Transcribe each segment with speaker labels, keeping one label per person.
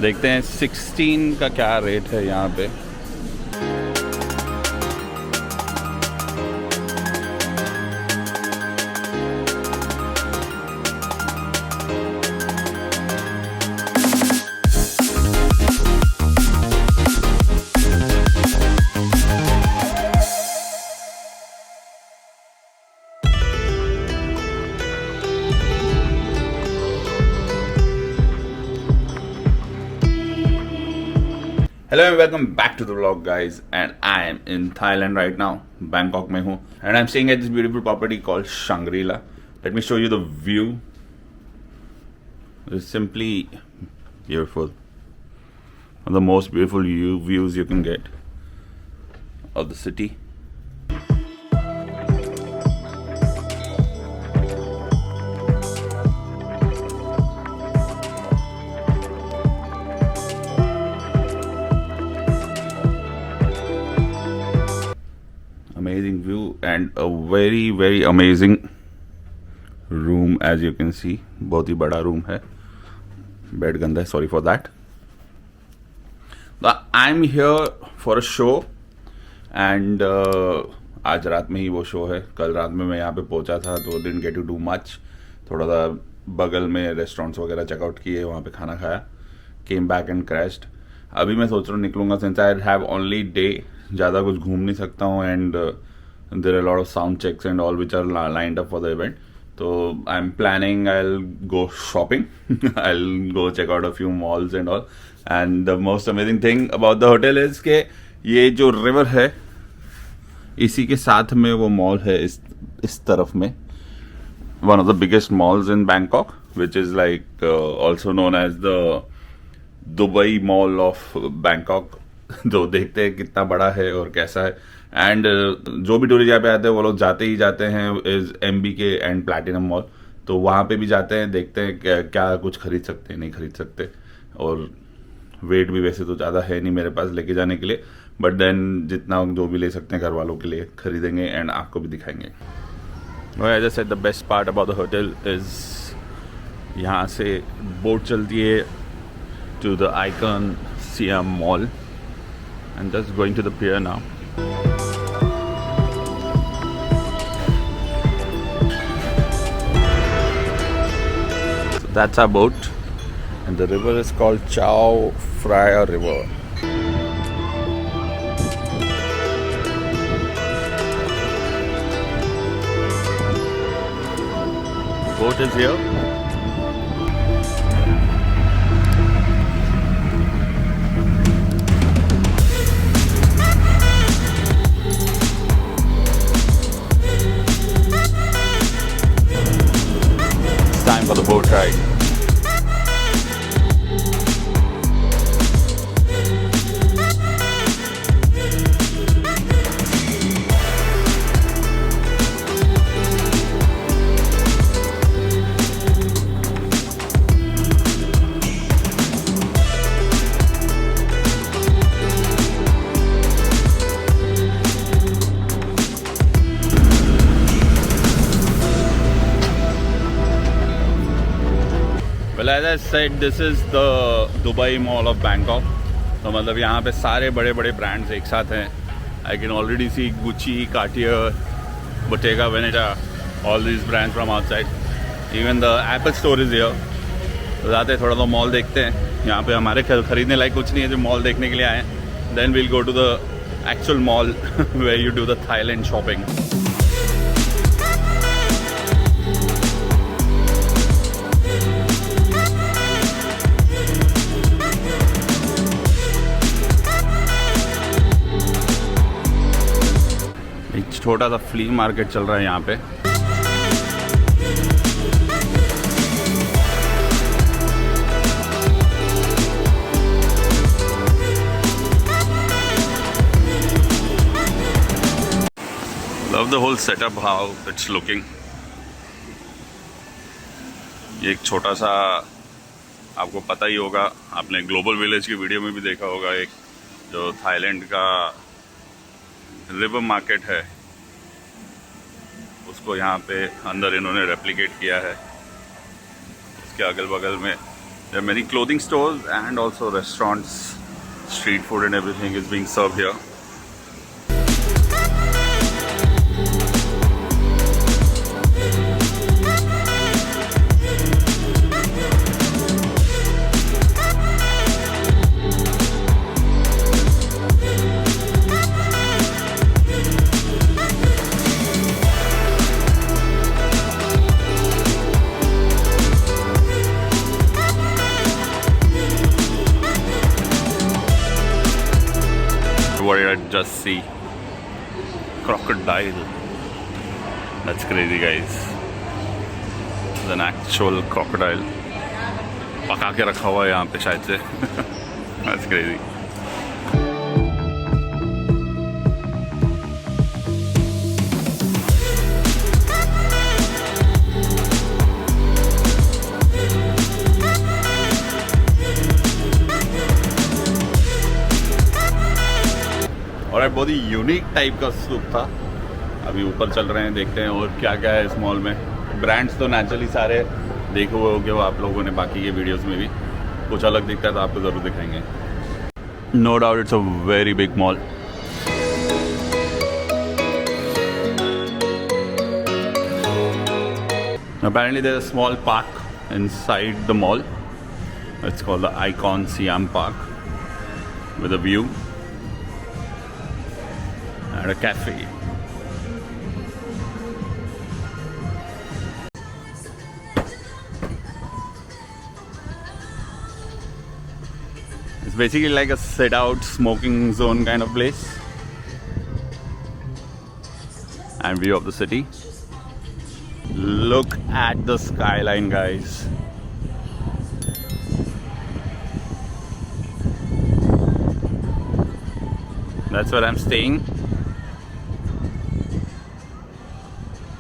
Speaker 1: देखते हैं 16 का क्या रेट है यहाँ पे। Hello and welcome back to the vlog guys, and I am in Thailand right now. Bangkok में हूँ and I am staying at this beautiful property called Shangri-La. Let me show you the view. It's simply beautiful, the most beautiful views you can get of the city. Amazing view and a very amazing room as you can see. बहुत ही बड़ा room है, bed गंदा है, sorry for that. I am here for a show and आज रात में ही वो show है। कल रात में मैं यहाँ पे पहुँचा था तो didn't get to do much. थोड़ा सा बगल में रेस्टोरेंट्स वगैरह चेकआउट किए, वहाँ पे खाना खाया, केम बैक एंड क्रैश्ड। अभी मैं सोच रहा हूँ निकलूँगा, since I have only day, ज़्यादा कुछ घूम नहीं सकता हूँ and there are lot of sound checks and all which are lined up for the event. तो I am planning I will go shopping, I will go check out a few malls and all. And the most amazing thing about the hotel is के ये जो river है इसी के साथ में वो मॉल है, इस तरफ में, one of the biggest malls in Bangkok which is like also known as the Dubai mall of Bangkok. तो देखते हैं कितना बड़ा है और कैसा है। एंड जो भी टूरिस्ट यहाँ पे आते हैं वो लोग जाते ही जाते हैं is MBK and platinum mall. तो वहाँ पे भी जाते हैं, देखते हैं क्या कुछ खरीद सकते हैं, नहीं खरीद सकते। और वेट भी वैसे तो ज़्यादा है नहीं मेरे पास लेके जाने के लिए, बट देन जितना जो भी ले सकते हैं घर वालों के लिए खरीदेंगे एंड आपको भी दिखाएंगे। As I said, the best part about the hotel is यहाँ से बोट चलती है to the Icon Siam mall and just going to the pier now. So that's our boat and the river is called Chao Phraya River. Boat is here. For the boat ride. Well, as I said, this is the Dubai Mall of Bangkok. तो मतलब यहाँ पे सारे बड़े बड़े brands एक साथ हैं। I can already see Gucci, Cartier, Bottega Veneta, all these brands from outside. Even the Apple store is here. तो जाते हैं थोड़ा सा मॉल देखते हैं। यहाँ पे हमारे खरीदने लायक कुछ नहीं है, जो मॉल देखने के लिए आए हैं। Then we'll go to the actual mall where you do the Thailand shopping. छोटा सा फ्ली मार्केट चल रहा है यहाँ पे। Love the whole setup, how it's looking. ये एक छोटा सा, आपको पता ही होगा, आपने ग्लोबल विलेज की वीडियो में भी देखा होगा, एक जो थाईलैंड का रिवर मार्केट है उसको यहाँ पे अंदर इन्होंने रेप्लिकेट किया है। उसके अगल बगल में There are many clothing stores and also restaurants. Street food and everything is being served here. What did I just see? Crocodile. That's crazy, guys. It's an actual crocodile. पका के रखा हुआ है यहाँ पे शायद से. That's crazy. और बहुत ही यूनिक टाइप का सूप था. अभी ऊपर चल रहे हैं, देखते हैं और क्या क्या है इस मॉल में. ब्रांड्स तो नेचुरली सारे देखे हुए होंगे वो आप लोगों ने बाकी के वीडियोस में भी. कुछ अलग दिखता है तो आपको ज़रूर दिखाएंगे. No doubt it's a very big mall. Apparently there's a small park inside the mall. It's called the Icon Siam Park with a view and a cafe. It's basically like a sit-out smoking zone kind of place. And view of the city. Look at the skyline, guys. That's where I'm staying.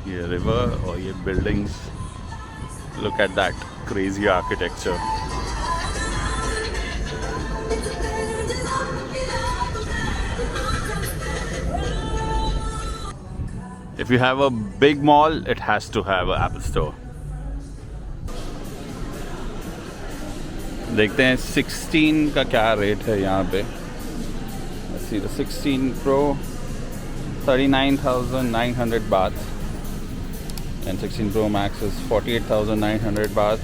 Speaker 1: ये river और ये buildings. Look at that crazy architecture. If you have a big mall, it has to have an Apple Store. देखते हैं 16 का क्या rate है यहाँ पे. Let's see the 16 Pro, 39,900 baht, and 16 Pro Max is 48,900 baht.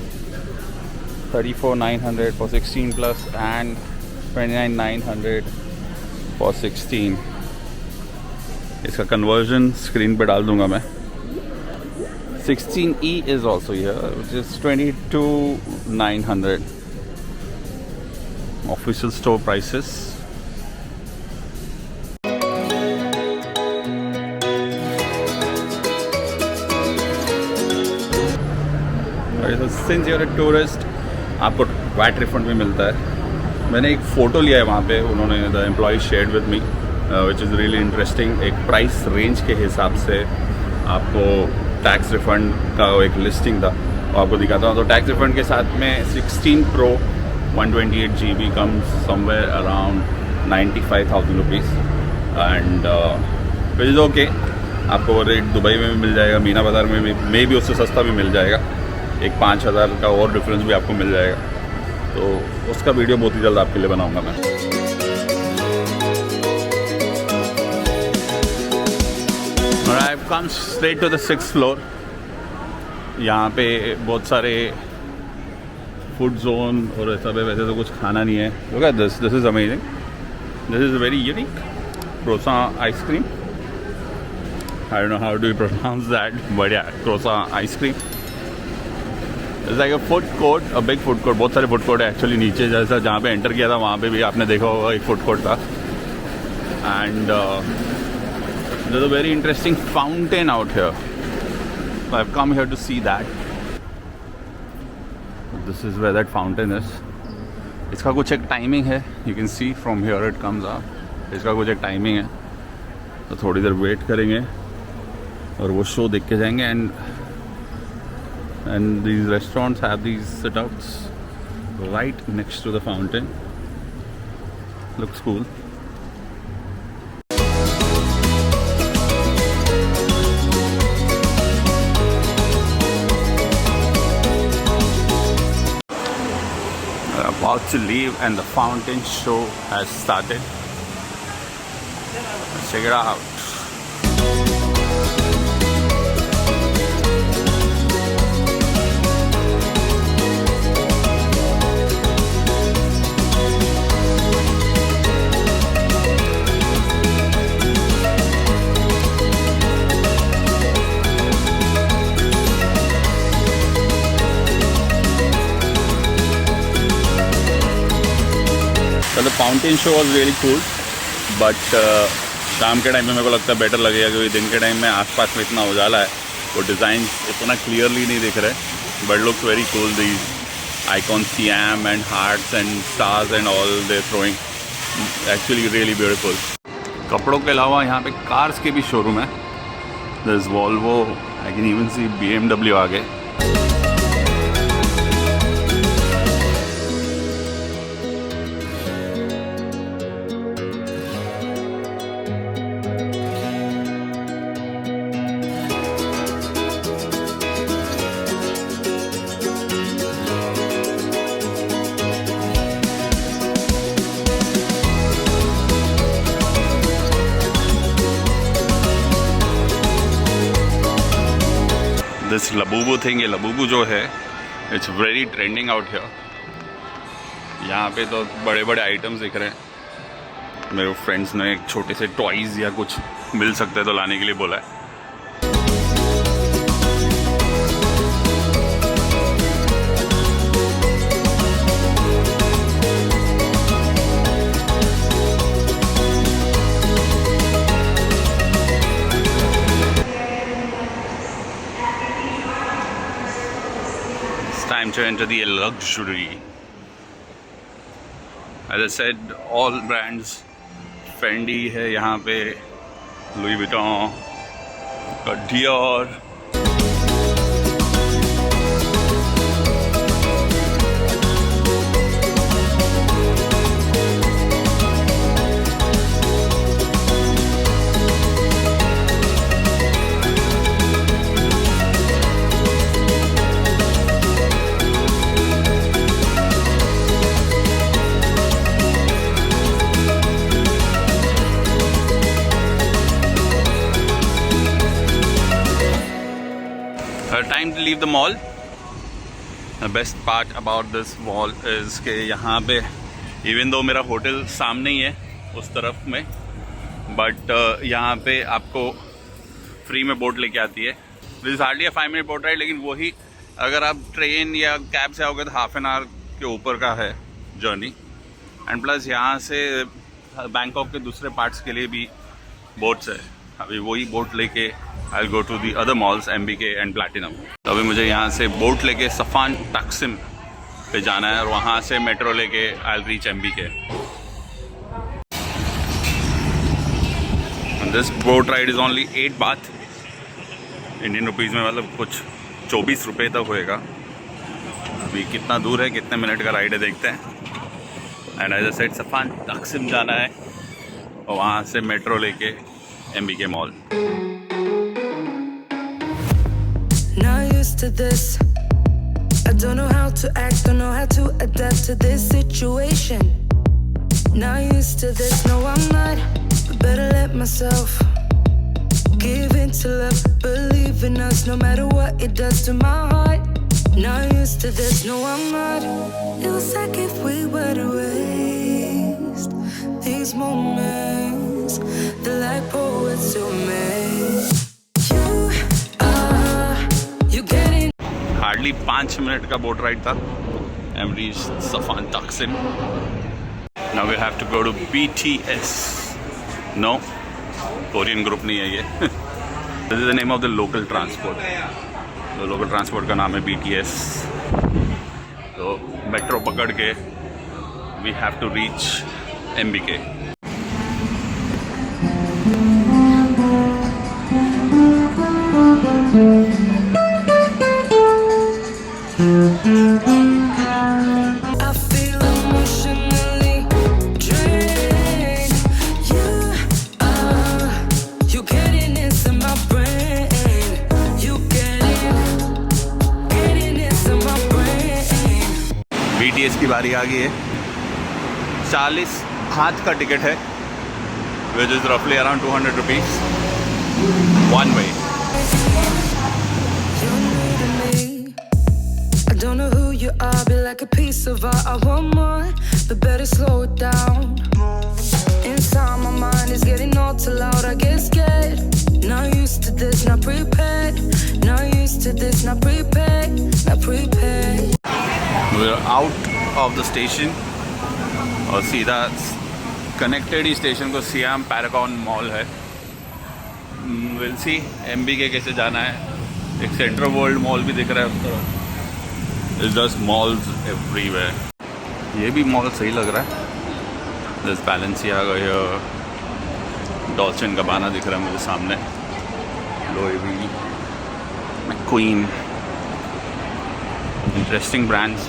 Speaker 1: 34,900 for 16 Plus and 29,900 for 16. इसका conversion screen पे डाल दूंगा मैं. 16E is also here, which is 22,900. Official store prices. So since you're a tourist, आपको VAT refund भी मिलता है. मैंने एक फ़ोटो लिया है वहाँ पे, उन्होंने the employ shared with me, which is really interesting. एक प्राइस रेंज के हिसाब से आपको टैक्स रिफंड का एक लिस्टिंग था, वो आपको दिखाता हूँ. तो टैक्स रिफंड के साथ में 16 Pro 128 GB comes somewhere around 95,000 rupees and which is okay. आपको वो रेट दुबई में भी मिल जाएगा, मीना बाज़ार में भी उससे सस्ता भी मिल जाएगा. एक 5,000 का और डिफरेंस भी आपको मिल जाएगा. तो उसका वीडियो बहुत ही जल्द आपके लिए बनाऊँगा मैं. I've come straight to the 6th floor. यहाँ पे बहुत सारे फूड जोन और ऐसा भी. वैसे तो कुछ खाना नहीं है. Look at this. This is amazing. This is very unique. Croissant ice cream. I don't know how do you pronounce that, but yeah, croissant ice cream. It's like a food court, a big food court. बहुत सारे food court है actually नीचे. जैसा जहाँ पे enter किया था वहाँ पे भी आपने देखा होगा एक food court था. And there's a very interesting fountain out here. So I've come here to see that. This is where that fountain is. इसका कुछ एक टाइमिंग है. You can see from here it comes up. इसका कुछ एक timing है. तो थोड़ी देर वेट करेंगे और वो शो देख के जाएंगे. And these restaurants have these sit-outs right next to the fountain. Looks cool. We're about to leave and the fountain show has started. Let's check it out. The fountain show was really cool, but शाम के time में मेरे को लगता है better लगेगा, क्योंकि दिन के टाइम में आसपास में इतना उजाला है, वो डिज़ाइन इतना क्लियरली नहीं दिख रहे, but looks very cool. The icon SIAM and hearts and stars and all they throwing, actually really beautiful. कपड़ों के अलावा यहाँ पे कार्स के भी शोरूम है. This Volvo, I can even see BMW आगे. दिस लबूबू थिंग, ये लबूबू जो है it's very trending out here. यहाँ पे तो बड़े बड़े आइटम्स दिख रहे हैं. मेरे फ्रेंड्स ने एक छोटे से टॉयज़ या कुछ मिल सकते हैं तो लाने के लिए बोला है. Time to enter the luxury. As I said, all brands. Fendi है यहाँ पे, Louis Vuitton, Dior. Time to leave the mall. The best part about this mall is कि यहाँ पे even though मेरा होटल सामने ही है उस तरफ में, बट यहाँ पे आपको फ्री में बोट लेके आती है. This is hardly 5 minute boat ride, लेकिन वही अगर आप ट्रेन या कैब से आओगे तो हाफ एन आवर के ऊपर का है जर्नी. एंड प्लस यहाँ से बैंकॉक के दूसरे पार्ट्स के लिए भी बोट्स है. अभी वही बोट लेके I will go to the other malls, MBK and Platinum. तो अभी मुझे यहाँ से बोट लेके सफान तकसिम पे जाना है और वहाँ से मेट्रो लेके I will reach MBK. This boat ride is only 8 बात इंडियन रुपीज़ में, मतलब कुछ 24 रुपये तक होएगा. अभी कितना दूर है, कितने मिनट का राइड है देखते हैं. एंड एज अ सेड सफान तकसिम जाना है और वहाँ से मेट्रो लेके MBK mall.
Speaker 2: Not used to this. I don't know how to act, don't know how to adapt to this situation. Not used to this, no I'm not. But better let myself give in to love, believe in us, no matter what it does to my heart. Not used to this, no I'm not. It was like if we were to waste these moments, they're like poets to me.
Speaker 1: Hardly 5 minute का boat ride था. I'm reached सफान तकसिम. Now we have to go to BTS. No, Korean group नहीं है ये. This is the name of the local transport. तो local transport का नाम है BTS. तो मेट्रो पकड़ के we have to reach MBK.
Speaker 2: I feel emotionally drained. You getting into my brain. You getting into my brain.
Speaker 1: BTS की बारी आ गई है। 40 हाथ का टिकट है, विच इज़ रफली around 200 rupees one way.
Speaker 2: I don't know who you are, be like a piece of art. I want more, but better slow it down. Inside my mind is getting all too loud. I get scared. Not used to this, not prepared. Not used to this, not prepared. Not prepared.
Speaker 1: We're out of the station और सीधा connected ही station को SIAM Paragon mall है। Will see MBK कैसे जाना है। एक central world mall भी दिख रहा है उस तरफ। It's just malls everywhere. ये भी मॉल सही लग रहा है। This Balenciaga, Dolce and Gabbana दिख रहा है मुझे सामने, Loewe, McQueen, interesting brands.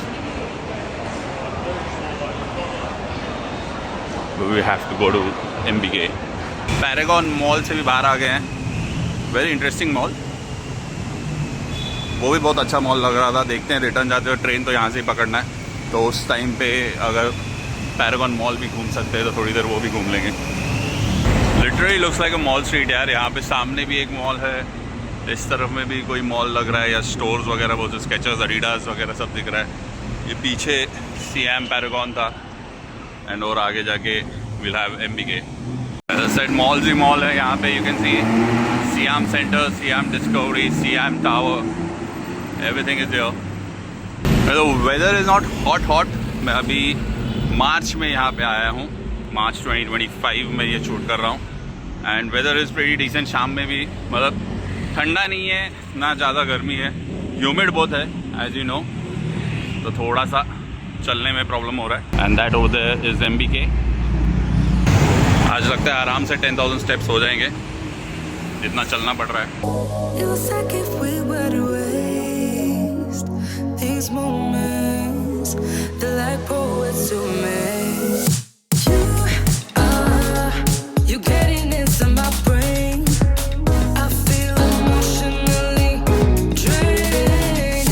Speaker 1: We have to go to MBK. Paragon mall से भी बाहर आ गए हैं। वेरी इंटरेस्टिंग मॉल, वो भी बहुत अच्छा मॉल लग रहा था। देखते हैं रिटर्न जाते हुए, ट्रेन तो यहाँ से ही पकड़ना है, तो उस टाइम पे अगर पैरागॉन मॉल भी घूम सकते हैं तो थोड़ी देर वो भी घूम लेंगे। लिटरली लुक्स लाइक अ मॉल स्ट्रीट यार। यहाँ पे सामने भी एक मॉल है, इस तरफ में भी कोई मॉल लग रहा है या स्टोर्स वगैरह, बहुत स्केचर्स, एडिडास वगैरह सब दिख रहा है। ये पीछे सियाम पैरागॉन था एंड और आगे जाके will have MBK। As I said, mall ही मॉल है यहाँ पे। You can see Siam Center, Siam Discovery, Siam Tower, everything is there. The weather is not hot. मैं अभी मार्च में यहाँ पे आया हूँ, मार्च 2025 में ये शूट कर रहा हूँ and weather is pretty decent. शाम में भी मतलब ठंडा नहीं है ना ज़्यादा गर्मी है, ह्यूमिड बहुत है एज यू नो, तो थोड़ा सा चलने में प्रॉब्लम हो रहा है। And that over there is MBK। आज लगता है आराम से 10,000 स्टेप्स हो जाएंगे जितना चलना पड़ रहा है।
Speaker 2: It was like if we were to waste these moments, they're like poets to me. You getting into my brain. I feel emotionally drained.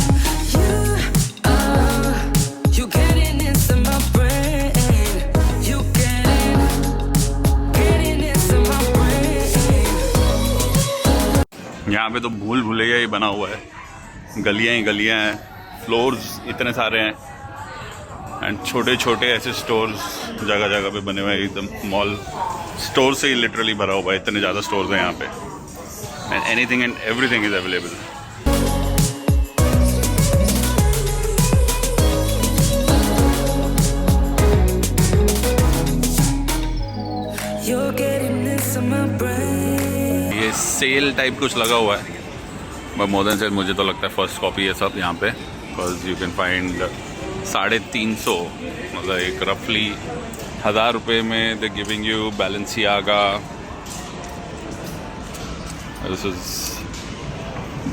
Speaker 2: You getting into my brain. You getting into my brain.
Speaker 1: यहाँ पे तो भूल भुलैया ही बना हुआ है, गलियाँ ही गलियाँ हैं, floors इतने सारे हैं एंड छोटे छोटे ऐसे स्टोर्स जगह जगह पे बने हुए हैं। एकदम मॉल स्टोर से ही लिटरली भरा हुआ है, इतने ज़्यादा स्टोर्स हैं यहाँ पे and anything and everything is available.
Speaker 2: You're getting into my brain.
Speaker 1: ये सेल टाइप कुछ लगा हुआ है, बट मोर देन सेल मुझे तो लगता है फर्स्ट कॉपी है सब यहाँ पे, बिकॉज यू कैन फाइंड 350, मतलब एक रफली 1000 रुपये में they giving you Balenciaga. This is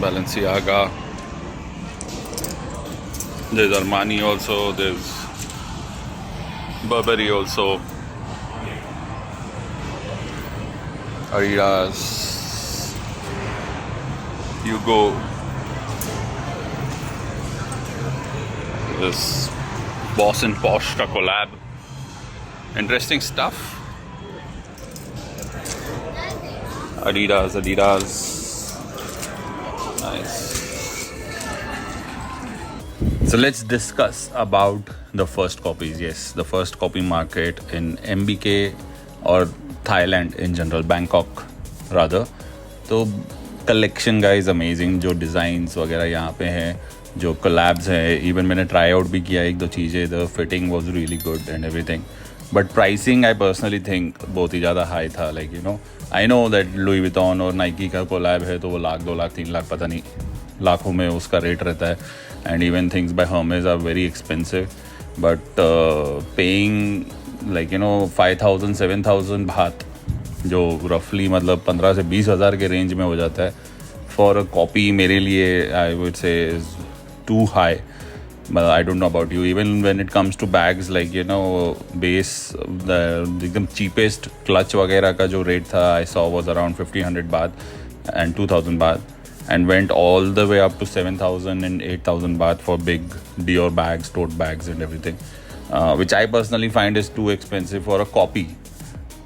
Speaker 1: Balenciaga, there is Armani also, there is Burberry also, Adidas, Hugo, this Boss and Posh का collab, interesting stuff. Adidas, nice. So let's discuss about the first copies. Yes, the first copy market in MBK or Thailand in general, Bangkok rather. तो collection guys amazing, जो designs वगैरह यहाँ पे हैं, जो collabs हैं, even मैंने try out भी किया एक दो चीज़ें, the fitting was really good and everything, but pricing I personally think बहुत ही ज़्यादा हाई था। Like you no, I know that Louis Vuitton और नाइकी का कोलैब है तो वो 1,00,000, 2,00,000, 3,00,000 पता नहीं लाखों में उसका रेट रहता है, and even things by Hermes are very expensive, but paying like you know 5,000 7,000 बात, जो रफली मतलब 15 से 20,000 के रेंज में हो जाता है फॉर अ कॉपी, मेरे लिए I would say is too high. I don't know about you, even when it comes to bags, like you know base एकदम चीपेस्ट क्लच वगैरह का जो रेट था आई सॉ वाज अराउंड 1,500 बात and 2,000 बात, and went all the way up to 7,000 and 8,000 baht for big Dior bags, tote bags and everything, which I personally find is too expensive for a copy.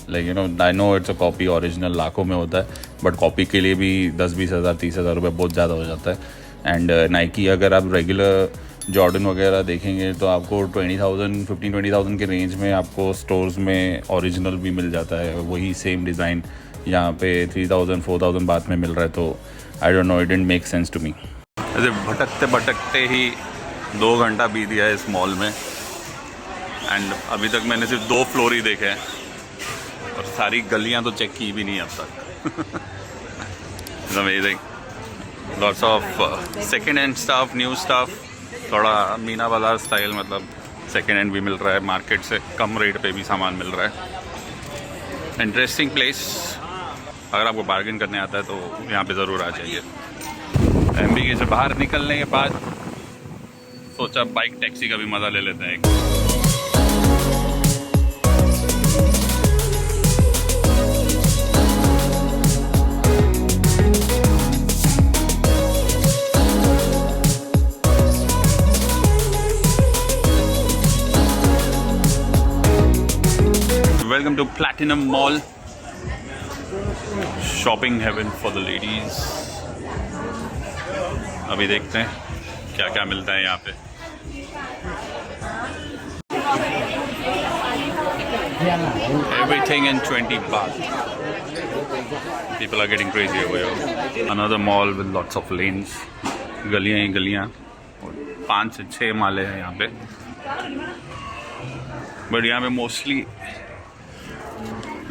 Speaker 1: Like, you know, I know it's a copy, original लाखों में होता है, but copy के लिए भी 10-20 हज़ार 30 हज़ार रुपये बहुत ज़्यादा हो जाता है। एंड नाइकी अगर आप रेगुलर जॉर्डन वगैरह देखेंगे तो आपको 15-20,000 के रेंज में आपको स्टोर्स में ओरिजिनल भी मिल जाता है, वही सेम डिज़ाइन यहाँ पे 3,000-4,000 बात में मिल रहा है। तो I don't know, it didn't make sense to me. ऐसे भटकते भटकते ही 2 घंटा बीत गया इस मॉल में, एंड अभी तक मैंने सिर्फ 2 फ्लोर ही देखे हैं और सारी गलियाँ तो चेक की भी नहीं अब तक। It's amazing, lots of second hand stuff, new stuff, थोड़ा मीना बाज़ार स्टाइल, मतलब सेकेंड हैंड भी मिल रहा है, मार्केट से कम रेट पे भी सामान मिल रहा है। इंटरेस्टिंग प्लेस, अगर आपको बार्गेन करने आता है तो यहाँ पे ज़रूर आ जाइए। एमबीके से बाहर निकलने के बाद सोचा बाइक टैक्सी का भी मज़ा ले लेते हैं। Welcome to Platinum Mall, shopping heaven for the ladies। अभी देखते हैं क्या क्या मिलता है यहाँ पे। Everything in 20 baht। People are getting crazy over here। Another mall with lots of lanes, गलियाँ ही गलियाँ, 5 से 6 माले हैं यहाँ पे, बट यहाँ पे मोस्टली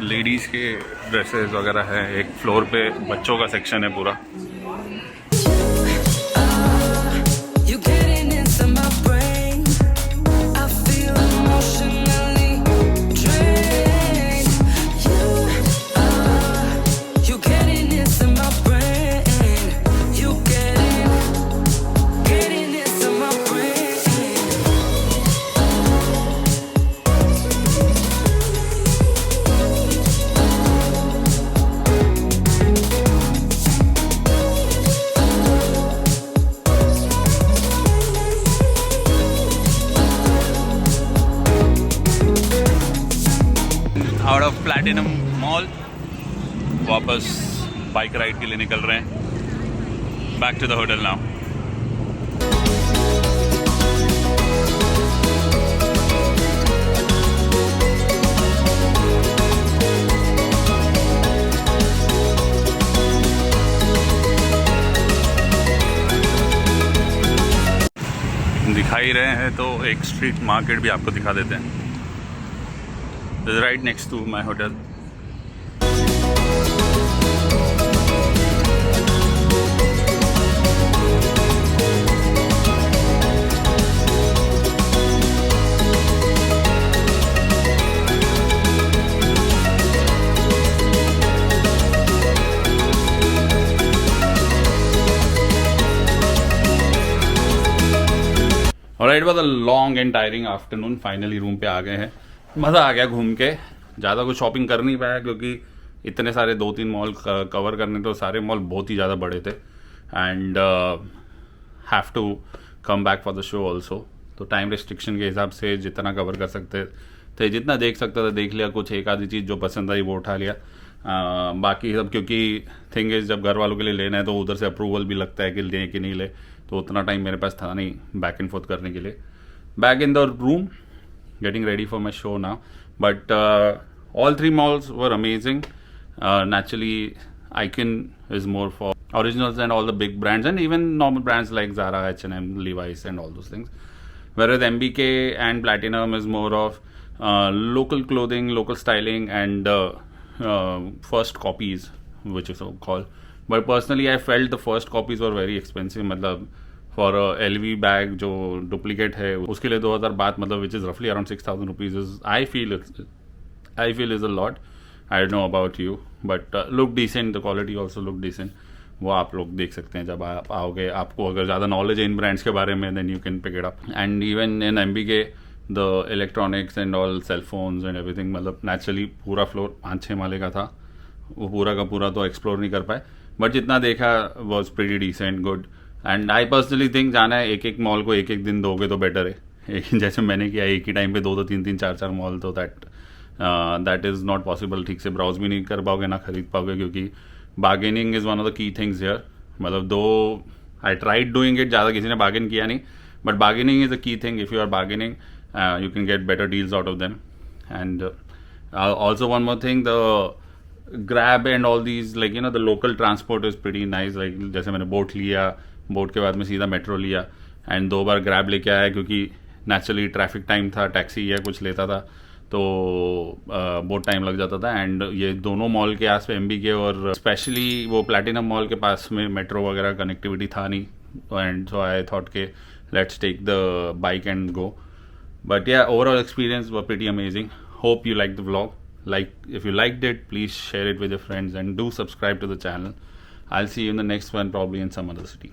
Speaker 1: लेडीज़ के ड्रेसेस वगैरह है। एक फ्लोर पे बच्चों का सेक्शन है पूरा। आउट ऑफ प्लैटिनम मॉल वापस बाइक राइड के लिए निकल रहे हैं। Back to the hotel now. दिखा ही रहे हैं तो एक स्ट्रीट मार्केट भी आपको दिखा देते हैं। It's right next to my hotel। Alright, it was a long and tiring afternoon। Finally room पे आ गए हैं। मज़ा आ गया घूम के। ज़्यादा कुछ शॉपिंग कर नहीं पाया क्योंकि इतने सारे 2-3 मॉल कवर करने, तो सारे मॉल बहुत ही ज़्यादा बड़े थे, and have to come back for the show also. तो टाइम रिस्ट्रिक्शन के हिसाब से जितना कवर कर सकते थे, जितना देख सकता था देख लिया। कुछ एक आधी चीज़ जो पसंद आई वो उठा लिया। बाकी सब, क्योंकि थिंग इज़ जब घर वालों के लिए लेना है तो उधर से अप्रूवल भी लगता है कि लें कि नहीं ले, तो उतना टाइम मेरे पास था नहीं बैक एंड फोर्थ करने के लिए। Back in the room, getting ready for my show now, but all 3 malls were amazing। Naturally Icon is more for originals and all the big brands, and even normal brands like Zara, H&M, Levi's and all those things, whereas MBK and Platinum is more of local clothing, local styling and first copies, which is so called। But personally I felt the first copies were very expensive। मतलब for LV bag जो duplicate है उसके लिए 2,000 बात, मतलब which is रफली around 6,000 rupees. I feel is a lot. I don't know about you, but look decent, the quality also look decent. वो आप लोग देख सकते हैं जब आप आओगे। आपको अगर ज़्यादा नॉलेज है इन ब्रांड्स के बारे में, then you can pick it up. And even in MBK the electronics and all cell phones and everything, मतलब नेचुरली पूरा फ्लोर 5-6 माले का था, वो पूरा का पूरा तो एक्सप्लोर नहीं कर पाए। बट जितना देखा was pretty decent, good. And I personally think जाना है एक एक मॉल को एक एक दिन दोगे तो बेटर है. जैसे मैंने किया एक ही टाइम पे 2-2 3-3 4-4 मॉल, तो दैट इज़ नॉट पॉसिबल. ठीक से ब्राउज भी नहीं कर पाओगे ना खरीद पाओगे, क्योंकि bargaining is one of the key things here. मतलब दो आई ट्राइड डूइंग इट, ज़्यादा किसी ने बार्गेन किया नहीं, but bargaining is a key thing. If you are bargaining you can get better deals out of them. And also one more thing, the Grab and all these, like, you know, the local transport is pretty nice. Like जैसे मैंने boat लिया, boat के बाद में सीधा metro लिया, and 2 bar grab लेके आया क्योंकि नेचुरली ट्रैफिक टाइम था, टैक्सी या कुछ लेता था तो बहुत टाइम लग जाता था. एंड ये दोनों मॉल के आस पे MB के और स्पेशली वो प्लैटिनम मॉल के पास में मेट्रो वगैरह कनेक्टिविटी था नहीं. एंड सो आई थॉट के let's take the bike and go. But yeah, overall experience was pretty amazing. Hope you liked the vlog. If you liked it, please share it with your friends and do subscribe to the channel. I'll see you in the next one, probably in some other city.